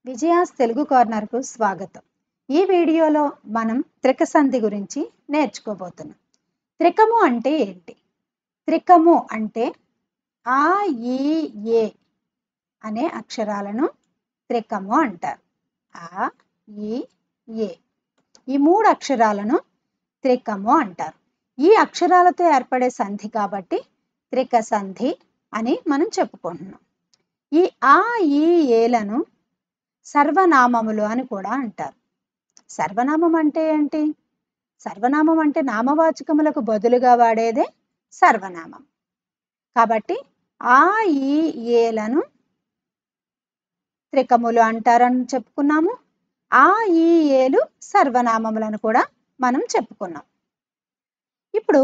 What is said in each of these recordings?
విజయాస్ తెలుగు కార్నర్కు స్వాగతం. ఈ వీడియోలో మనం త్రిక సంధి గురించి నేర్చుకోబోతున్నాం. త్రికము అంటే ఏంటి? త్రికము అంటే ఆ, ఈ, ఏ అనే అక్షరాలను త్రికము అంటారు. ఆ, ఈ, ఏ ఈ మూడు అక్షరాలను త్రికము అంటారు. ఈ అక్షరాలతో ఏర్పడే సంధి కాబట్టి త్రిక సంధి అని మనం చెప్పుకుంటున్నాం. ఈ ఆ, ఈ, ఏలను సర్వనామములు అని కూడా అంటారు. సర్వనామం అంటే ఏంటి? సర్వనామం అంటే నామవాచకములకు బదులుగా వాడేదే సర్వనామం. కాబట్టి ఆ, ఈ, ఏలను త్రికములు అంటారని చెప్పుకున్నాము. ఆ, ఈ, ఏలు సర్వనామములను కూడా మనం చెప్పుకున్నాం. ఇప్పుడు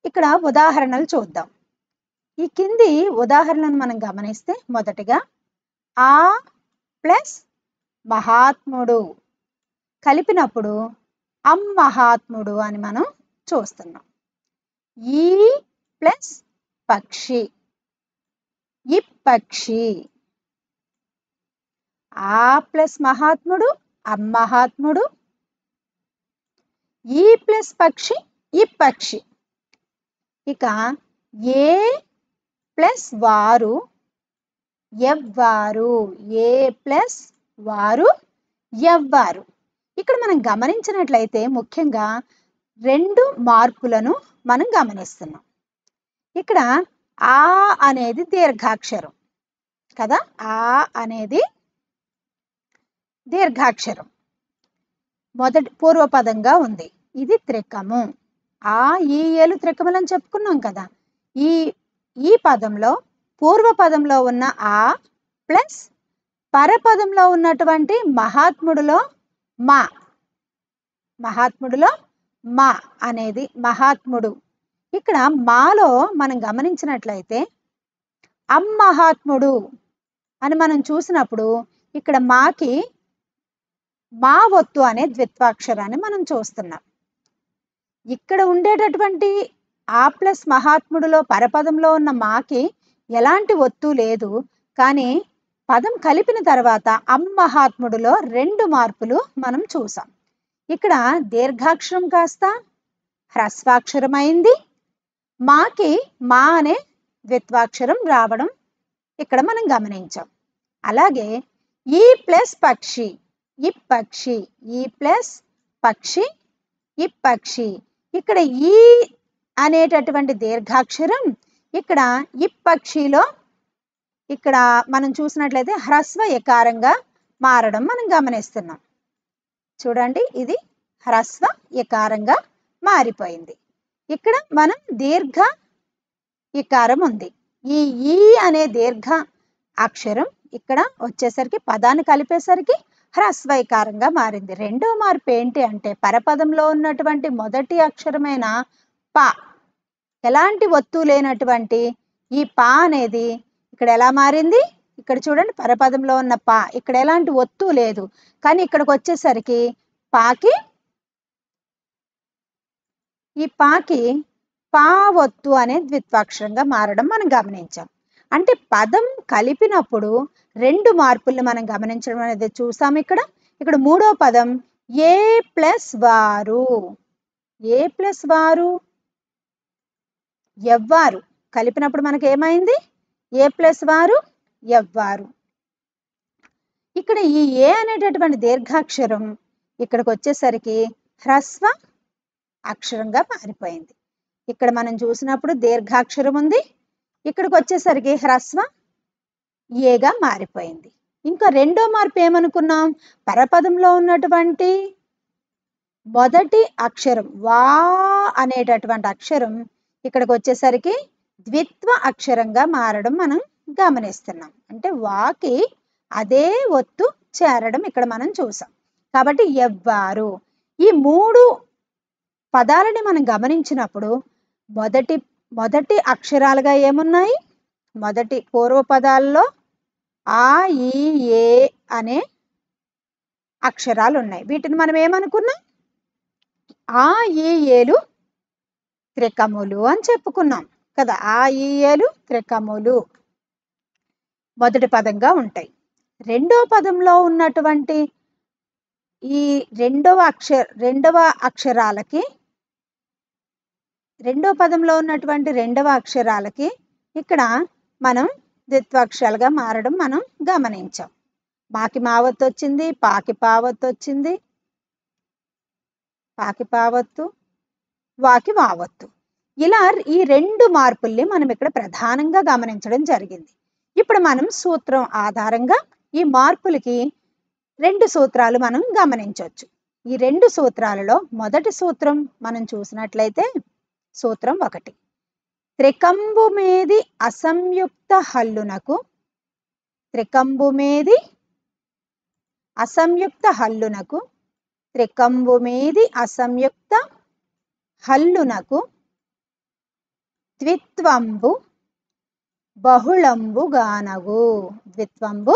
ఇక్కడ ఉదాహరణలు చూద్దాం. ఈ కింది ఉదాహరణను మనం గమనిస్తే మొదటిగా ఆ ప్లస్ మహాత్ముడు కలిపినప్పుడు అమ్మహాత్ముడు అని మనం చూస్తున్నాం. ఈ ప్లస్ పక్షి ఇప్పక్షి. ఆ ప్లస్ మహాత్ముడు అమ్మహాత్ముడు. ఈ ప్లస్ పక్షి ఇప్పక్షి. ఇక ఏ ప్లస్ వారు ఎవ్వారు. ఏ ప్లస్ వారు ఎవ్వారు. ఇక్కడ మనం గమనించినట్లయితే ముఖ్యంగా రెండు మార్పులను మనం గమనిస్తున్నాం. ఇక్కడ ఆ అనేది దీర్ఘాక్షరం కదా. ఆ అనేది దీర్ఘాక్షరం మొదటి పూర్వపదంగా ఉంది. ఇది త్రికము. ఆ, ఈ, ఏలు త్రికములు అని చెప్పుకున్నాం కదా. ఈ పదంలో పూర్వపదంలో ఉన్న ఆ ప్లస్ పరపదంలో ఉన్నటువంటి మహాత్ముడులో మా అనేది మహాత్ముడు. ఇక్కడ మాలో మనం గమనించినట్లయితే అమ్మహాత్ముడు అని మనం చూసినప్పుడు ఇక్కడ మాకి మా ఒత్తు అనే ద్విత్వాక్షరాన్ని మనం చూస్తున్నాం. ఇక్కడ ఉండేటటువంటి ఆ ప్లస్ మహాత్ముడులో పరపదంలో ఉన్న మాకి ఎలాంటి ఒత్తు లేదు. కానీ పదం కలిపిన తర్వాత అమ్మహాత్ముడులో రెండు మార్పులు మనం చూసాం. ఇక్కడ దీర్ఘాక్షరం కాస్త హ్రస్వాక్షరం అయింది. మాకి మా అనే ద్విత్వాక్షరం రావడం ఇక్కడ మనం గమనించాం. అలాగే ఈ ప్లస్ పక్షి ఇప్పక్షి. ఈ ప్లస్ పక్షి ఇప్పక్షి. ఇక్కడ ఈ అనేటటువంటి దీర్ఘాక్షరం ఇక్కడ ఇప్పక్షిలో ఇక్కడ మనం చూసినట్లయితే హ్రస్వ యకారంగా మారడం మనం గమనిస్తున్నాం. చూడండి, ఇది హ్రస్వ యకారంగా మారిపోయింది. ఇక్కడ మనం దీర్ఘ యకారం ఉంది. ఈ అనే దీర్ఘ అక్షరం ఇక్కడ వచ్చేసరికి పదాన్ని కలిపేసరికి హ్రస్వైకారంగా మారింది. రెండో మార్పు ఏంటి అంటే పరపదంలో ఉన్నటువంటి మొదటి అక్షరమైన పా, ఎలాంటి ఒత్తు లేనటువంటి ఈ పా అనేది ఇక్కడ ఎలా మారింది? ఇక్కడ చూడండి, పరపదంలో ఉన్న పా ఇక్కడ ఎలాంటి ఒత్తు లేదు. కానీ ఇక్కడికి వచ్చేసరికి ఈ పాకి పా ఒత్తు అనే ద్విత్వాక్షరంగా మారడం మనం గమనించాం. అంటే పదం కలిపినప్పుడు రెండు మార్పుల్ని మనం గమనించడం అనేది చూసాం. ఇక్కడ మూడో పదం ఏ ప్లస్ వారు. ఏ ప్లస్ వారు ఎవ్వారు కలిపినప్పుడు మనకి ఏమైంది? ఏ ప్లస్ వారు ఎవ్వారు. ఇక్కడ ఈ ఏ అనేటటువంటి దీర్ఘాక్షరం ఇక్కడికి వచ్చేసరికి హ్రస్వ అక్షరంగా మారిపోయింది. ఇక్కడ మనం చూసినప్పుడు దీర్ఘాక్షరం ఉంది, ఇక్కడికి వచ్చేసరికి హ్రస్వ ఏగా మారిపోయింది. ఇంకా రెండో మార్పు ఏమనుకున్నాం? పరపదంలో ఉన్నటువంటి మొదటి అక్షరం వా అనేటటువంటి అక్షరం ఇక్కడికి వచ్చేసరికి ద్విత్వ అక్షరంగా మారడం మనం గమనిస్తున్నాం. అంటే వాకి అదే ఒత్తు చేరడం ఇక్కడ మనం చూసాం. కాబట్టి ఎవ్వారు. ఈ మూడు పదాలని మనం గమనించినప్పుడు మొదటి అక్షరాలుగా ఏమున్నాయి? మొదటి పూర్వ పదాల్లో ఆ, ఈ, ఏ అనే అక్షరాలు ఉన్నాయి. వీటిని మనం ఏమనుకున్నాం? ఆ, ఈ, ఏలు త్రికములు అని చెప్పుకున్నాం కదా. ఆ, ఈ, ఏలు త్రికములు మొదటి పదంగా ఉంటాయి. రెండో పదంలో ఉన్నటువంటి ఈ రెండవ అక్షరాలకి రెండో పదంలో ఉన్నటువంటి రెండవ అక్షరాలకి ఇక్కడ మనం ద్విత్వాక్షరాలుగా మారడం మనం గమనించాం. మాకి మావత్తు వచ్చింది, పాకి పావత్తు వచ్చింది, పాకి పావత్తు, వాకి వావత్తు. ఇలా ఈ రెండు మార్పుల్ని మనం ఇక్కడ ప్రధానంగా గమనించడం జరిగింది. ఇప్పుడు మనం సూత్రం ఆధారంగా ఈ మార్పులకి రెండు సూత్రాలు మనం గమనించవచ్చు. ఈ రెండు సూత్రాలలో మొదటి సూత్రం మనం చూసినట్లయితే సూత్రం 1. త్రికంబు మీది అసంయుక్త హల్లునకు త్రికంబు మీది అసంయుక్త హల్లునకు త్రికంబు మీది అసంయుక్త హల్లునకు ద్విత్వంబు బహుళంబు గానగు. ద్విత్వంబు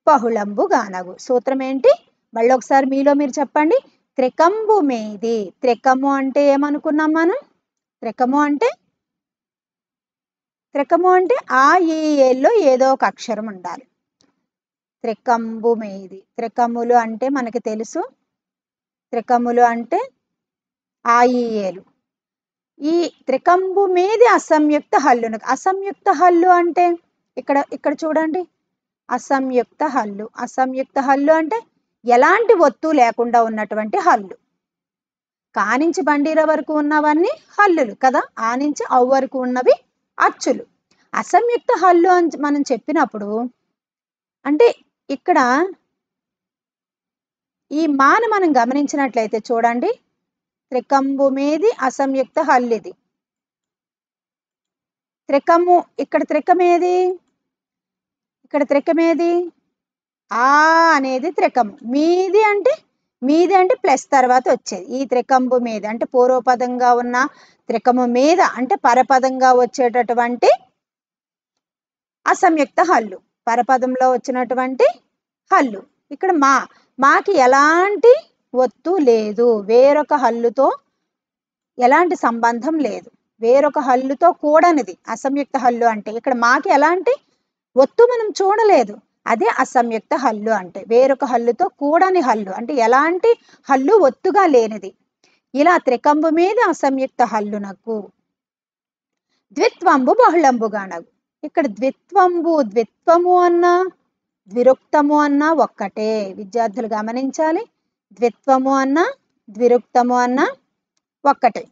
బహుళంబు గానగు. సూత్రం ఏంటి? మళ్ళీ ఒకసారి మీలో మీరు చెప్పండి. త్రికంబు మీది. త్రికము అంటే ఏమనుకున్నాం మనం? త్రికము అంటే ఆ ఈ ఏల్లో ఏదో ఒక అక్షరం ఉండాలి. త్రికంబు మీది. త్రికములు అంటే మనకి తెలుసు. త్రికములు అంటే ఆ ఈ ఏలు. ఈ త్రికంబు మీది అసంయుక్త హల్లునకు. అసంయుక్త హల్లు అంటే ఇక్కడ చూడండి. అసంయుక్త హల్లు. అసంయుక్త హల్లు అంటే ఎలాంటి ఒత్తు లేకుండా ఉన్నటువంటి హల్లు. కానించి బండీర వరకు ఉన్నవన్నీ హల్లులు కదా. ఆ నుంచి అవ్ వరకు ఉన్నవి అచ్చులు. అసంయుక్త హల్లు అని మనం చెప్పినప్పుడు అంటే ఇక్కడ ఈ మాను మనం గమనించినట్లయితే చూడండి. త్రికంబు మీది అసంయుక్త హల్లు ఇది. త్రికము ఇక్కడ త్రికమేది? ఇక్కడ త్రికమేది? ఆ అనేది త్రికము. మీది అంటే ప్లస్ తర్వాత వచ్చేది. ఈ త్రికంబు మీద అంటే పూర్వపదంగా ఉన్న త్రికము మీద అంటే పరపదంగా వచ్చేటటువంటి అసంయుక్త హల్లు. పరపదంలో వచ్చినటువంటి హల్లు. ఇక్కడ మాకి ఎలాంటి ఒత్తు లేదు. వేరొక హల్లుతో ఎలాంటి సంబంధం లేదు. వేరొక హల్లుతో కూడనిది అసంయుక్త హల్లు అంటే. ఇక్కడ మాకి ఎలాంటి ఒత్తు మనం చూడలేదు. అదే అసంయుక్త హల్లు అంటే. వేరొక హల్లుతో కూడని హల్లు అంటే ఎలాంటి హల్లు ఒత్తుగా లేనిది. ఇలా త్రికంబు మీద అసంయుక్త హల్లునకు ద్విత్వంబు బహుళంబు గానగు. ఇక్కడ ద్విత్వము అన్నా ద్విరుక్తము అన్నా ఒక్కటే. విద్యార్థులు గమనించాలి. ద్విత్వము అన్నా ద్విరుక్తము అన్నా ఒక్కటే.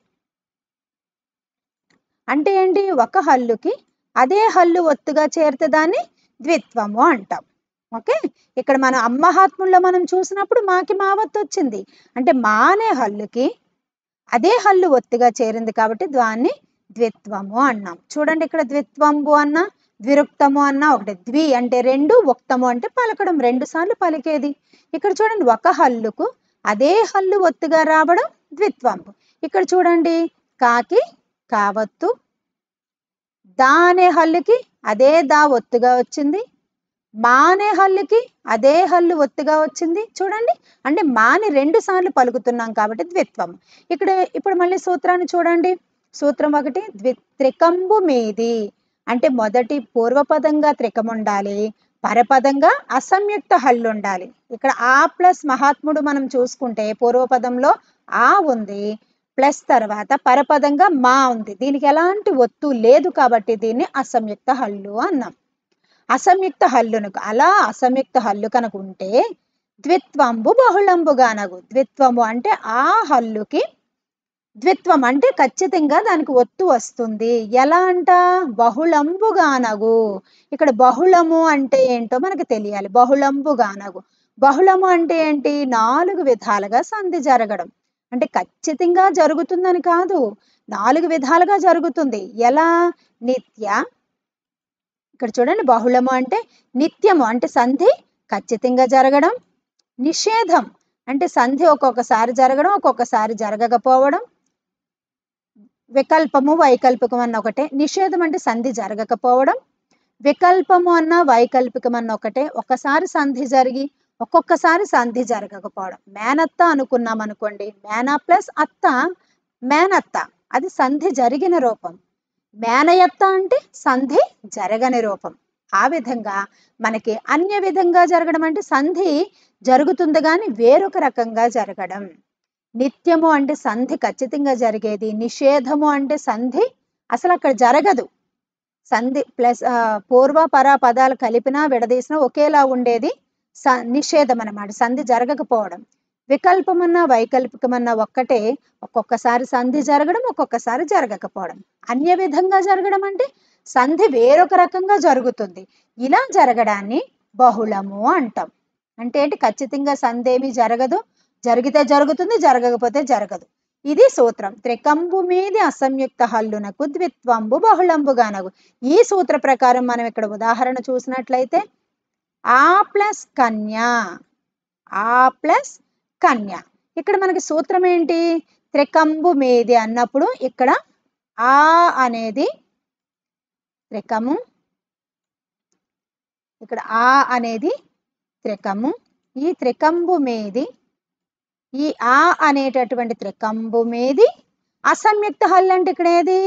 అంటే ఏంటి? ఒక హల్లుకి అదే హల్లు ఒత్తుగా చేరితే దాన్ని ద్విత్వము అంటాం. ఓకే. ఇక్కడ మనం అమ్మహాత్ముల్లో మనం చూసినప్పుడు మాకి మావత్తు వచ్చింది. అంటే మా అనే హల్లుకి అదే హల్లు ఒత్తుగా చేరింది కాబట్టి దాన్ని ద్విత్వము అన్నాం. చూడండి ఇక్కడ ద్విత్వంబు అన్నా ద్విరుక్తము అన్నా ఒకటి. ద్వి అంటే రెండు, ఉక్తము అంటే పలకడం, 2 సార్లు పలికేది. ఇక్కడ చూడండి ఒక హల్లుకు అదే హల్లు ఒత్తుగా రావడం ద్విత్వంబు. ఇక్కడ చూడండి కాకి కావత్తు, దా అనే హల్లుకి అదే దా ఒత్తుగా వచ్చింది. మా అనే హల్లుకి అదే హల్లు ఒత్తుగా వచ్చింది. చూడండి అంటే మాని 2 సార్లు పలుకుతున్నాం కాబట్టి ద్విత్వం. ఇప్పుడు మళ్ళీ సూత్రాన్ని చూడండి. సూత్రం 1. త్రికంబు మీది అంటే మొదటి పూర్వపదంగా త్రికం ఉండాలి, పరపదంగా అసంయుక్త హల్లు ఉండాలి. ఇక్కడ ఆ ప్లస్ మహాత్ముడు మనం చూసుకుంటే పూర్వపదంలో ఆ ఉంది, ప్లస్ తర్వాత పరపదంగా మా ఉంది. దీనికి ఎలాంటి ఒత్తు లేదు కాబట్టి దీన్ని అసంయుక్త హల్లు అన్నాం. అసంయుక్త హల్లునకు అలా అసంయుక్త హల్లు కనుక ఉంటే ద్విత్వంబు బహుళంబు గానగు. ద్విత్వము అంటే ఆ హల్లుకి ద్విత్వం అంటే ఖచ్చితంగా దానికి ఒత్తు వస్తుంది. ఎలా అంట? బహుళంబు గానగు. ఇక్కడ బహుళము అంటే ఏంటో మనకు తెలియాలి. బహుళంబు గానగు. బహుళము అంటే ఏంటి? 4 విధాలుగా సంధి జరగడం. అంటే ఖచ్చితంగా జరుగుతుందని కాదు, 4 విధాలుగా జరుగుతుంది. ఎలా? నిత్య. ఇక్కడ చూడండి బహుళము అంటే నిత్యము అంటే సంధి ఖచ్చితంగా జరగడం. నిషేధం అంటే సంధి ఒక్కొక్కసారి జరగడం, ఒక్కొక్కసారి జరగకపోవడం. వికల్పము వైకల్పికం అన్న ఒకటే. నిషేధం అంటే సంధి జరగకపోవడం. వికల్పము అన్న వైకల్పికం అన్న ఒకటే. ఒకసారి సంధి జరిగి ఒక్కొక్కసారి సంధి జరగకపోవడం. మేనత్త అనుకున్నాం అనుకోండి, మేనా ప్లస్ అత్త మేనత్త, అది సంధి జరిగిన రూపం. మేనయత్త అంటే సంధి జరగని రూపం. ఆ విధంగా మనకి అన్య విధంగా జరగడం అంటే సంధి జరుగుతుంది కానీ వేరొక రకంగా జరగడం. నిత్యము అంటే సంధి ఖచ్చితంగా జరిగేది, నిషేధము అంటే సంధి అసలు అక్కడ జరగదు. సంధి ప్లస్ పూర్వ పర పదాలు కలిపినా విడదీసినా ఒకేలా ఉండేది నిషేధం అన్నమాట, సంధి జరగకపోవడం. వికల్పమన్నా వైకల్పికమన్నా ఒక్కటే, ఒక్కొక్కసారి సంధి జరగడం, ఒక్కొక్కసారి జరగకపోవడం. అన్య విధంగా జరగడం అంటే సంధి వేరొక రకంగా జరుగుతుంది. ఇలా జరగడాన్ని బహుళము అంటాం. అంటే ఏంటి, ఖచ్చితంగా సంధి ఏమీ జరగదు, జరిగితే జరుగుతుంది, జరగకపోతే జరగదు. ఇది సూత్రం. త్రికంబు మీది అసంయుక్త హల్లునకు ద్విత్వంబు బహుళంబుగానగు. ఈ సూత్ర ప్రకారం మనం ఇక్కడ ఉదాహరణ చూసినట్లయితే ఆ ప్లస్ కన్య, ఆ ప్లస్ కన్య. ఇక్కడ మనకి సూత్రం ఏంటి, త్రికంబు మీది అన్నప్పుడు ఇక్కడ ఆ అనేది త్రికము, ఇక్కడ ఆ అనేది త్రికము. ఈ త్రికంబు మీది, ఈ ఆ అనేటటువంటి త్రికంబు మీది అసంయుక్త హల్లు అంటే ఇక్కడ ఏది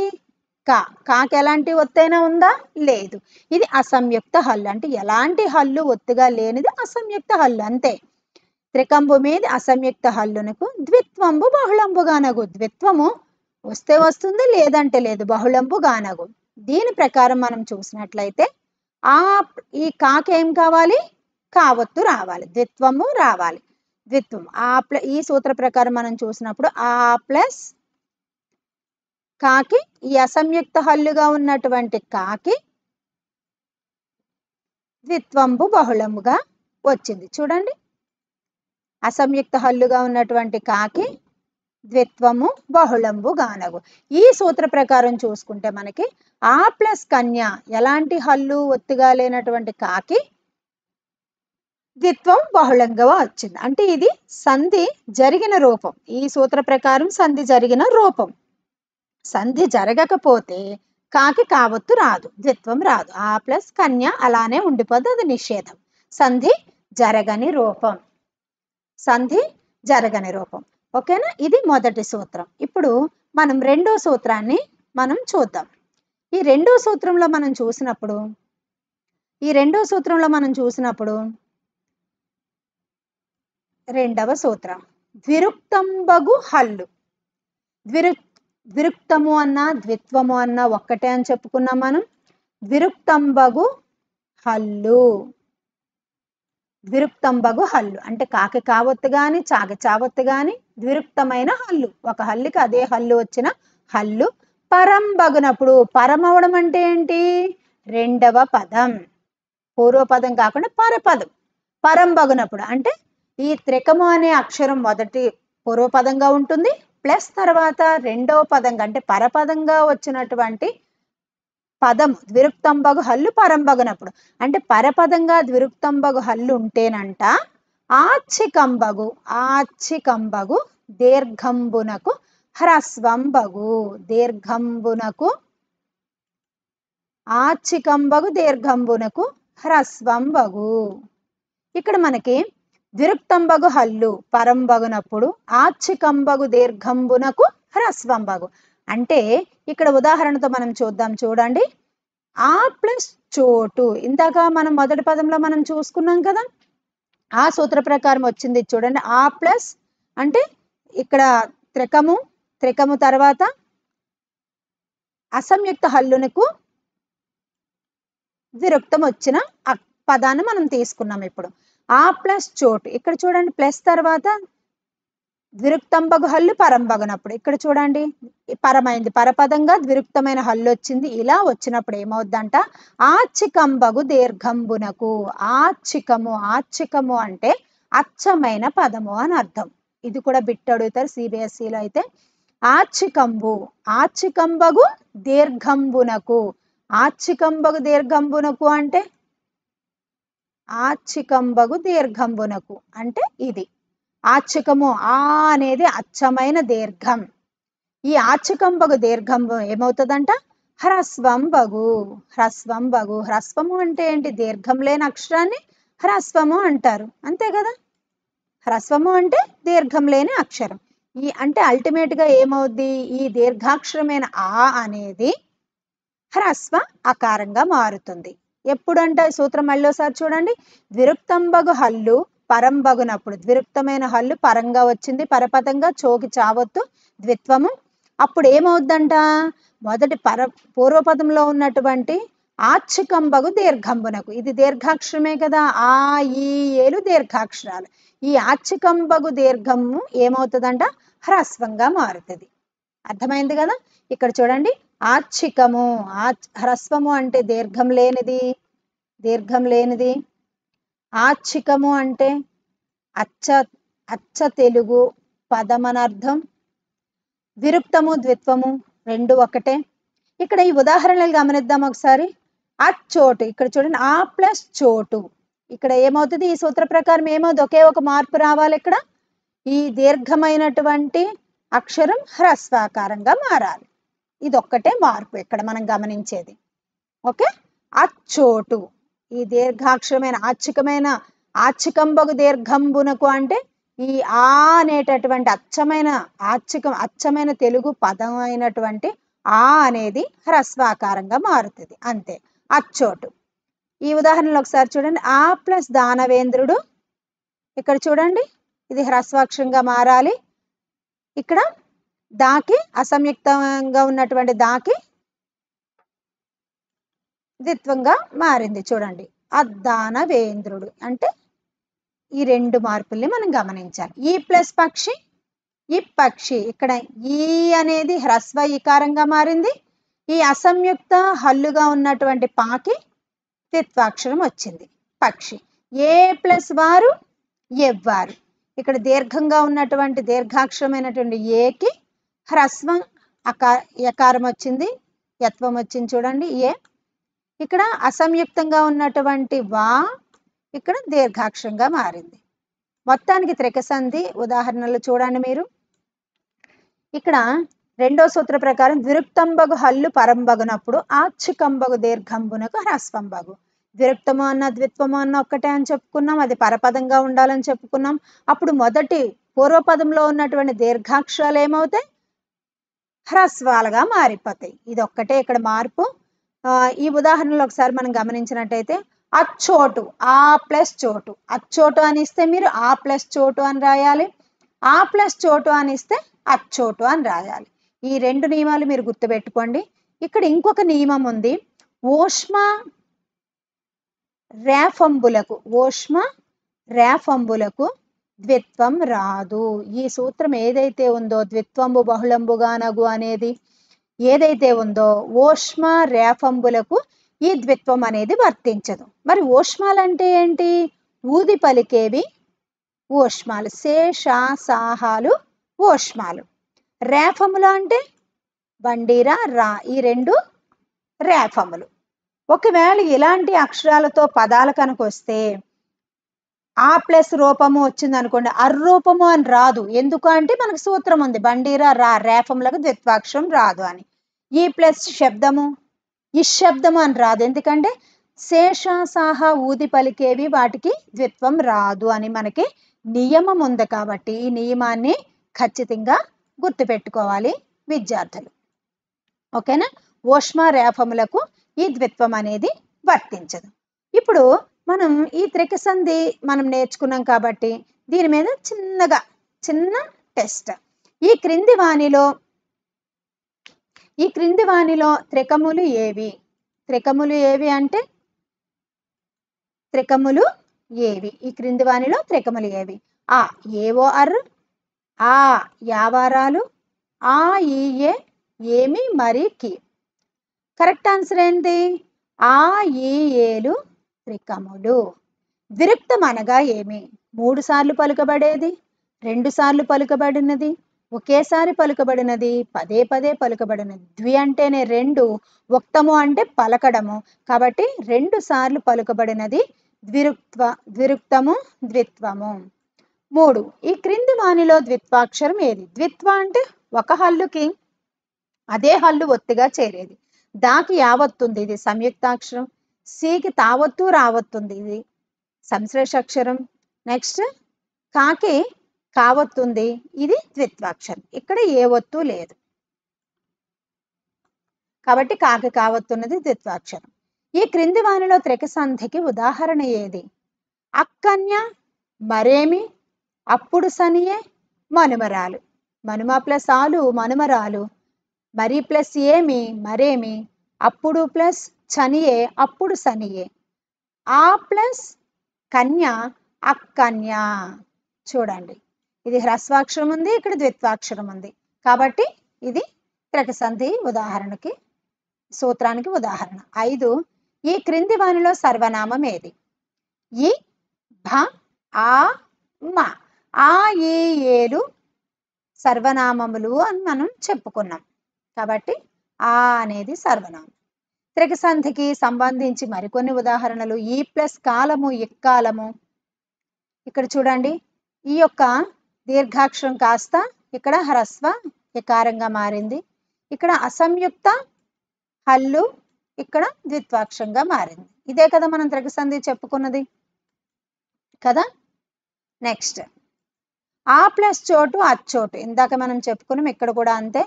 కాకి ఎలాంటి ఒత్తైనా ఉందా, లేదు. ఇది అసంయుక్త హల్లు అంటే ఎలాంటి హల్లు ఒత్తుగా లేనిది అసంయుక్త హల్లు అంతే. త్రికంబు మీది అసంయుక్త హల్లునకు ద్విత్వంబు బహుళంబుగానగు. ద్విత్వము వస్తే వస్తుంది, లేదంటే లేదు, బహుళంబుగానగు. దీని ప్రకారం మనం చూసినట్లయితే ఈ కాకి ఏం కావాలి, కావత్తు రావాలి, ద్విత్వము రావాలి. ద్విత్వం ఈ సూత్ర ప్రకారం మనం చూసినప్పుడు ఆ ప్లస్ కాకి, ఈ అసంయుక్త హల్లుగా ఉన్నటువంటి కాకి ద్విత్వంబు బహుళముగా వచ్చింది. చూడండి, అసంయుక్త హల్లుగా ఉన్నటువంటి కాకి ద్విత్వము బహుళంబు గానగు. ఈ సూత్ర ప్రకారం చూసుకుంటే మనకి ఆ ప్లస్ కన్య ఎలాంటి హల్లు ఒత్తుగా లేనటువంటి కాకి ద్విత్వం బహుళంగా వచ్చింది. అంటే ఇది సంధి జరిగిన రూపం. ఈ సూత్ర ప్రకారం సంధి జరిగిన రూపం. సంధి జరగకపోతే కాకి కావత్తు రాదు, ద్విత్వం రాదు. ఆ ప్లస్ కన్య అలానే ఉండిపోద్ది, అది నిషేధం. సంధి జరగని రూపం, సంధి జరగని రూపం. ఓకేనా, ఇది మొదటి సూత్రం. ఇప్పుడు మనం రెండో సూత్రాన్ని మనం చూద్దాం. ఈ రెండో సూత్రంలో మనం చూసినప్పుడు రెండవ సూత్రం ద్విరుక్తంబగు హల్లు. ద్విరుక్తము అన్నా ద్విత్వము అన్నా ఒక్కటే అని చెప్పుకున్నాం మనం. ద్విరుక్తంబగు హల్లు, ద్విరుక్తంబగు హల్లు అంటే కాకి కావత్తు గాని చాకి చావత్తు గాని ద్విరుక్తమైన హల్లు, ఒక హల్లుకి అదే హల్లు వచ్చిన హల్లు. పరంబగునప్పుడు, పరమవడం అంటే ఏంటి, రెండవ పదం, పూర్వపదం కాకుండా పరపదం. పరంబగునప్పుడు అంటే ఈ త్రికము అనే అక్షరం మొదటి పూర్వపదంగా ఉంటుంది, ప్లస్ తర్వాత రెండవ పదంగా అంటే పరపదంగా వచ్చినటువంటి పదం ద్విరుక్తంబగు హల్లు పరంబగునప్పుడు. అంటే పరపదంగా ద్విరుక్తంబగు హల్లు ఉంటేనంట ఆచ్చికంబగు దీర్ఘంబునకు హ్రస్వంబగు. దీర్ఘంబునకు ఆచ్చికంబగు దీర్ఘంబునకు హ్రస్వంబగు. ఇక్కడ మనకి ద్విరుక్తంబగు హల్లు పరంబగునప్పుడు ఆచ్చికంబగు దీర్ఘంబునకు హ్రస్వంబగు. అంటే ఇక్కడ ఉదాహరణతో మనం చూద్దాం. చూడండి, ఆ ప్లస్ చోటు, ఇందాక మనం మొదటి పదంలో మనం చూసుకున్నాం కదా, ఆ సూత్ర ప్రకారం వచ్చింది. చూడండి, ఆ ప్లస్ అంటే ఇక్కడ త్రికము తర్వాత అసంయుక్త హల్లునకు ద్విరుక్తం వచ్చిన పదాన్ని మనం తీసుకున్నాం. ఇప్పుడు ఆ ప్లస్ చోటు, ఇక్కడ చూడండి ప్లస్ తర్వాత ద్విరుక్తంబగు హల్లు పరంబగునప్పుడు ఇక్కడ చూడండి పరమైంది, పరపదంగా ద్విరుక్తమైన హల్లు వచ్చింది. ఇలా వచ్చినప్పుడు ఏమవుద్దంట, ఆచ్చికంబగు దీర్ఘంబునకు. ఆచ్చికము అంటే అచ్చమైన పదము అని అర్థం. ఇది కూడా బిట్ అడుగుతారు సిబిఎస్ఈలో అయితే. ఆచ్చికంబగు దీర్ఘంబునకు. ఆచ్చికంబగు దీర్ఘంబునకు అంటే ఆచ్చికంబగు దీర్ఘంబునకు అంటే ఇది ఆచ్చికము. ఆ అనేది అచ్చమైన దీర్ఘం. ఈ ఆచ్చికంబగు దీర్ఘంబు ఏమవుతుందంట, హ్రస్వంబగు. హ్రస్వము అంటే ఏంటి, దీర్ఘం లేని అక్షరాన్ని హ్రస్వము అంటారు, అంతే కదా. హ్రస్వము అంటే దీర్ఘం లేని అక్షరం. అంటే అల్టిమేట్ గా ఏమవుద్ది, ఈ దీర్ఘాక్షరమైన ఆ అనేది హ్రస్వ అకారంగా మారుతుంది. ఎప్పుడంటే సూత్రం మళ్ళీసారి చూడండి. ద్విరుక్తంబగు హల్లు పరంబగునప్పుడు, ద్విరుక్తమైన హల్లు పరంగా వచ్చింది, పరపదంగా చోకి చావొత్తు ద్విత్వము. అప్పుడు ఏమవుద్దంట, మొదటి పూర్వపదంలో ఉన్నటువంటి ఆచ్ఛికంబగు దీర్ఘంబునకు, ఇది దీర్ఘాక్షరమే కదా, ఆ ఈ ఏలు దీర్ఘాక్షరాలు, ఈ ఆచ్ఛికంబగు దీర్ఘము ఏమవుతుందంట, హ్రస్వంగా మారుతుంది. అర్థమైంది కదా. ఇక్కడ చూడండి, ఆచ్ఛికము, హ్రస్వము అంటే దీర్ఘం లేనిది. ఆచ్ఛికము అంటే అచ్చ తెలుగు పదమనర్థం. విరుక్తము ద్విత్వము రెండు ఒకటే. ఇక్కడ ఈ ఉదాహరణలు గమనిద్దాం ఒకసారి. అచ్చోటు, ఇక్కడ చూడండి ఆ ప్లస్ చోటు, ఇక్కడ ఏమవుతుంది, ఈ సూత్ర ప్రకారం ఏమవుతుంది, ఒకే ఒక మార్పు రావాలి. ఇక్కడ ఈ దీర్ఘమైనటువంటి అక్షరం హ్రస్వాకారంగా మారాలి. ఇది ఒక్కటే మార్పు ఇక్కడ మనం గమనించేది. ఓకే, అచ్చోటు, ఈ దీర్ఘాక్షరమైన ఆచ్ఛికంబగు దీర్ఘంబునకు అంటే ఈ ఆ అనేటటువంటి అచ్చమైన తెలుగు పదం అయినటువంటి ఆ అనేది హ్రస్వాకారంగా మారుతుంది, అంతే. అచ్చోటు. ఈ ఉదాహరణలో ఒకసారి చూడండి. ఆ ప్లస్ దానవేంద్రుడు, ఇక్కడ చూడండి ఇది హ్రస్వాక్షరంగా మారాలి. ఇక్కడ దాకి అసంయుక్తంగా ఉన్నటువంటి దాకి ద్విత్వంగా మారింది చూడండి. అద్దానవేంద్రుడు అంటే ఈ రెండు మార్పుల్ని మనం గమనించాలి. ఈ ప్లస్ పక్షి, ఈ పక్షి, ఇక్కడ ఈ అనేది హ్రస్వ ఈకారంగా మారింది. ఈ అసంయుక్త హల్లుగా ఉన్నటువంటి పాకి ద్విత్వాక్షరం వచ్చింది, పక్షి. ఏ ప్లస్ వారు, ఎవ్వారు, ఇక్కడ దీర్ఘంగా ఉన్నటువంటి దీర్ఘాక్షరమైనటువంటి ఏకి హ్రస్వం యకారం వచ్చింది, యత్వం వచ్చింది చూడండి ఏ. ఇక్కడ అసంయుక్తంగా ఉన్నటువంటి వా ఇక్కడ దీర్ఘాక్షరంగా మారింది. మొత్తానికి త్రికసంధి ఉదాహరణలు చూడండి మీరు. ఇక్కడ రెండో సూత్ర ప్రకారం ద్విరుక్తంబగు హల్లు పరంబగునప్పుడు ఆచ్ఛికంబగు దీర్ఘంబునకు హ్రస్వంబగు. ద్విరుక్తము అన్న ద్విత్వము అన్న ఒక్కటే అని చెప్పుకున్నాం, అది పరపదంగా ఉండాలని చెప్పుకున్నాం. అప్పుడు మొదటి పూర్వపదంలో ఉన్నటువంటి దీర్ఘాక్షరాలు ఏమవుతాయి, హ్రస్వాలుగా మారిపోతాయి. ఇది ఒక్కటే ఇక్కడ మార్పు. ఈ ఉదాహరణలో ఒకసారి మనం గమనించినట్టయితే అచ్చోటు, ఆ ప్లస్ చోటు, అచ్చోటు అని ఇస్తే మీరు ఆ ప్లస్ చోటు అని రాయాలి, ఆ ప్లస్ చోటు అని ఇస్తే అచ్చోటు అని రాయాలి. ఈ రెండు నియమాలు మీరు గుర్తుపెట్టుకోండి. ఇక్కడ ఇంకొక నియమం ఉంది, ఓష్మ రేఫంబులకు ద్విత్వం రాదు. ఈ సూత్రం ఏదైతే ఉందో, ద్విత్వంబు బహుళంబుగానగు అనేది ఏదైతే ఉందో, ఓష్మ రేఫంబులకు ఈ ద్విత్వం అనేది వర్తించదు. మరి ఓష్మాలు అంటే ఏంటి, ఊది పలికేవి ఓష్మాలు, శేషాసాహాలు ఓష్మాలు. రేఫములు అంటే బండీరా రా, ఈ రెండు రేఫములు. ఒకవేళ ఇలాంటి అక్షరాలతో పదాలు కనుక వస్తే ఆ ప్లస్ రూపము వచ్చింది అనుకోండి, అర్రూపము అని రాదు. ఎందుకు అంటే మనకు సూత్రం ఉంది, బండీరా రా రేఫములకు ద్విత్వాక్షరం రాదు అని. ఈ ప్లస్ శబ్దము ఇశబ్దము అని రాదు, ఎందుకంటే శేషాసాహ ఊది పలికేవి వాటికి ద్విత్వం రాదు అని మనకి నియమం ఉంది. కాబట్టి ఈ నియమాన్ని ఖచ్చితంగా గుర్తుపెట్టుకోవాలి విద్యార్థులు. ఓకేనా, ఓష్మ రేఫములకు ఈ ద్విత్వం అనేది వర్తించదు. ఇప్పుడు మనం ఈ త్రికసంధి మనం నేర్చుకున్నాం కాబట్టి దీని మీద చిన్న టెస్ట్. ఈ క్రింది వానిలో త్రికములు ఏవి అంటే త్రికములు ఏవి, ఈ క్రింది వానిలో త్రికములు ఏవి? ఆ ఏవో అర్, ఆ యావారాలు, ఆ ఈ ఏ, ఏమి మరి కి. కరెక్ట్ ఆన్సర్ ఏంటి, ఆ ఈ ఏలు త్రికములు. ద్విరుక్తం అనగా ఏమి, 3 సార్లు పలుకబడేది, 2 సార్లు పలుకబడినది, ఒకేసారి పలుకబడినది, పదే పలుకబడినది. ద్వి అంటేనే 2, ఉక్తము అంటే పలకడము, కాబట్టి 2 సార్లు పలుకబడినది ద్విరుక్తము ద్విత్వము. 3, ఈ క్రింది వానిలో ద్విత్వాక్షరం ఏది? ద్విత్వ అంటే ఒక హల్లుకి అదే హల్లు ఒత్తిగా చేరేది. దాకి యావత్తుంది, ఇది సంయుక్తాక్షరం. సికి తావత్తు రావత్తుంది, ఇది సంశ్లేషాక్షరం. నెక్స్ట్ కాకి కావత్తుంది, ఇది ద్విత్వాక్షరం. ఇక్కడ ఏ ఒత్తు లేదు కాబట్టి కాకి కావత్తున్నది ద్విత్వాక్షరం. ఈ క్రింది వానిలో త్రికసంధికి ఉదాహరణ ఏది? అక్కన్య, మరేమి, అప్పుడు సనియే, మనుమరాలు. మనుమ ప్లస్ ఆలు మనుమరాలు, మరి ప్లస్ ఏమి మరేమి, అప్పుడు ప్లస్ చనియే అప్పుడు సనియే, ఆ ప్లస్ కన్య అక్కన్య. చూడండి, ఇది హ్రస్వాక్షరం ఉంది, ఇక్కడ ద్విత్వాక్షరం ఉంది, కాబట్టి ఇది త్రికసంధి ఉదాహరణకి సూత్రానికి ఉదాహరణ. 5. ఈ క్రింది వానిలో సర్వనామం ఏది? ఈ, భ, ఆ, మ. ఆ, ఈ, ఏలు సర్వనామములు అని మనం చెప్పుకున్నాం, కాబట్టి ఆ అనేది సర్వనామం. త్రికసంధికి సంబంధించి మరికొన్ని ఉదాహరణలు. ఈ ప్లస్ కాలము ఎక్కాలము. ఇక్కడ చూడండి, ఈ యొక్క దీర్ఘాక్షరం కాస్త ఇక్కడ హ్రస్వ ఎకారంగా మారింది. ఇక్కడ అసంయుక్త హల్లు ఇక్కడ ద్విత్వాక్షరంగా మారింది. ఇదే కదా మనం త్రికసంధి చెప్పుకున్నది కదా. నెక్స్ట్, ఆ ప్లస్ చోటు అచ్చోటు. ఇందాక మనం చెప్పుకున్నాం, ఇక్కడ కూడా అంతే.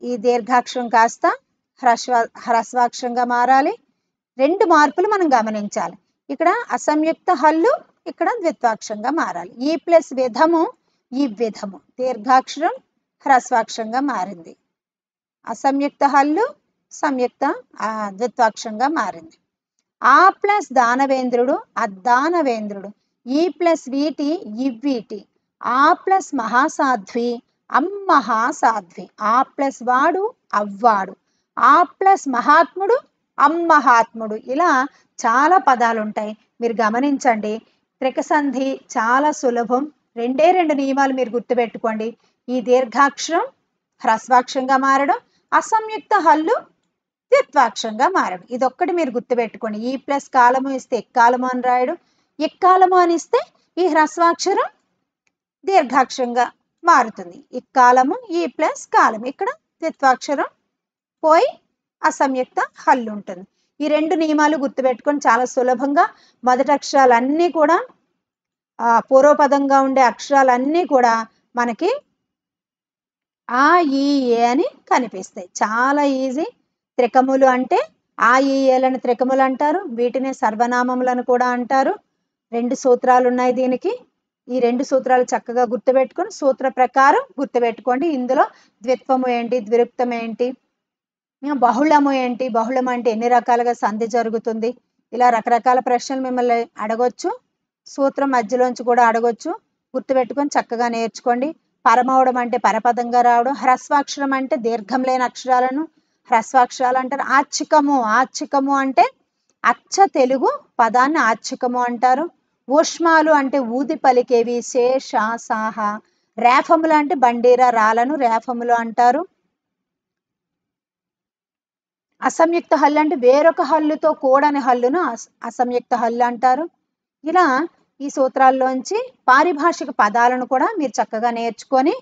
ఈ దీర్ఘాక్షరం కాస్త హ్రస్వాక్షరంగా మారాలి. 2 మార్పులు మనం గమనించాలి. ఇక్కడ అసంయుక్త హల్లు ఇక్కడ ద్విత్వాక్షరంగా మారాలి. ఈ ప్లస్ విధము, ఈ విధము దీర్ఘాక్షరం హ్రస్వాక్షరంగా మారింది. అసంయుక్త హల్లు సంయుక్త ద్విత్వాక్షరంగా మారింది. ఆ ప్లస్ దానవేంద్రుడు అద్దానవేంద్రుడు. ఈ ప్లస్ వీటి ఇవ్వీటి. ఆ ప్లస్ మహాసాధ్వి అమ్మహాసాధ్వి. ఆ ప్లస్ వాడు అవ్వాడు. ఆ ప్లస్ మహాత్ముడు అమ్మహాత్ముడు. ఇలా చాలా పదాలు ఉంటాయి, మీరు గమనించండి. త్రికసంధి చాలా సులభం. 2 నియమాలు మీరు గుర్తుపెట్టుకోండి. ఈ దీర్ఘాక్షరం హ్రస్వాక్షరంగా మారడం, అసంయుక్త హల్లు ద్విత్వాక్షరంగా మారడం. ఇదొక్కటి మీరు గుర్తుపెట్టుకోండి. ఈ ప్లస్ కాలము ఇస్తే ఎక్కాలము అని రాయడం, ఎక్కాలము అని ఇస్తే ఈ హ్రస్వాక్షరం దీర్ఘాక్షరంగా మారుతుంది. ఇక్కాలము ఈ ప్లస్ కాలం, ఇక్కడ ద్విత్వాక్షరం పోయి అసంయుక్త హల్లు ఉంటుంది. ఈ 2 నియమాలు గుర్తుపెట్టుకొని చాలా సులభంగా మొదటి అక్షరాలన్నీ కూడా పూర్వపదంగా ఉండే అక్షరాలన్నీ కూడా మనకి ఆ ఈ ఏ అని కనిపిస్తాయి. చాలా ఈజీ. త్రికములు అంటే ఆ ఈ ఏలను త్రికములు అంటారు, వీటిని సర్వనామములను కూడా అంటారు. 2 సూత్రాలు ఉన్నాయి దీనికి. ఈ 2 సూత్రాలు చక్కగా గుర్తుపెట్టుకొని సూత్ర ప్రకారం గుర్తుపెట్టుకోండి. ఇందులో ద్విత్వము ఏంటి, ద్విరుక్తం ఏంటి, బహుళము ఏంటి, బహుళం అంటే ఎన్ని రకాలుగా సంధి జరుగుతుంది, ఇలా రకరకాల ప్రశ్నలు మిమ్మల్ని అడగొచ్చు. సూత్రం మధ్యలోంచి కూడా అడగొచ్చు. గుర్తుపెట్టుకొని చక్కగా నేర్చుకోండి. పరమవడం అంటే పరపదంగా రావడం. హ్రస్వాక్షరం అంటే దీర్ఘం లేని అక్షరాలను హ్రస్వాక్షరాలు అంటారు. ఆచ్చికము, ఆచ్చికము అంటే అచ్చ తెలుగు పదాన్ని ఆచ్చికము అంటారు. ఊష్మాలు అంటే ఊది పలికేవి, శేష, సాహ. రేఫములు అంటే బండీర రాలను రేఫములు అంటారు. అసంయుక్త హల్లు అంటే వేరొక హల్లుతో కూడని హల్లును అసంయుక్త హల్లు అంటారు. ఇలా ఈ సూత్రాల్లోంచి పారిభాషిక పదాలను కూడా మీరు చక్కగా నేర్చుకొని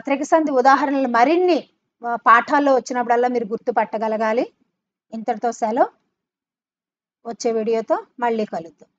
త్రికసంధి ఉదాహరణలు మరిన్ని పాఠాల్లో వచ్చినప్పుడల్లా మీరు గుర్తుపట్టగలగాలి. ఇంతటితో సెలవు. వచ్చే వీడియోతో మళ్ళీ కలుద్దాం.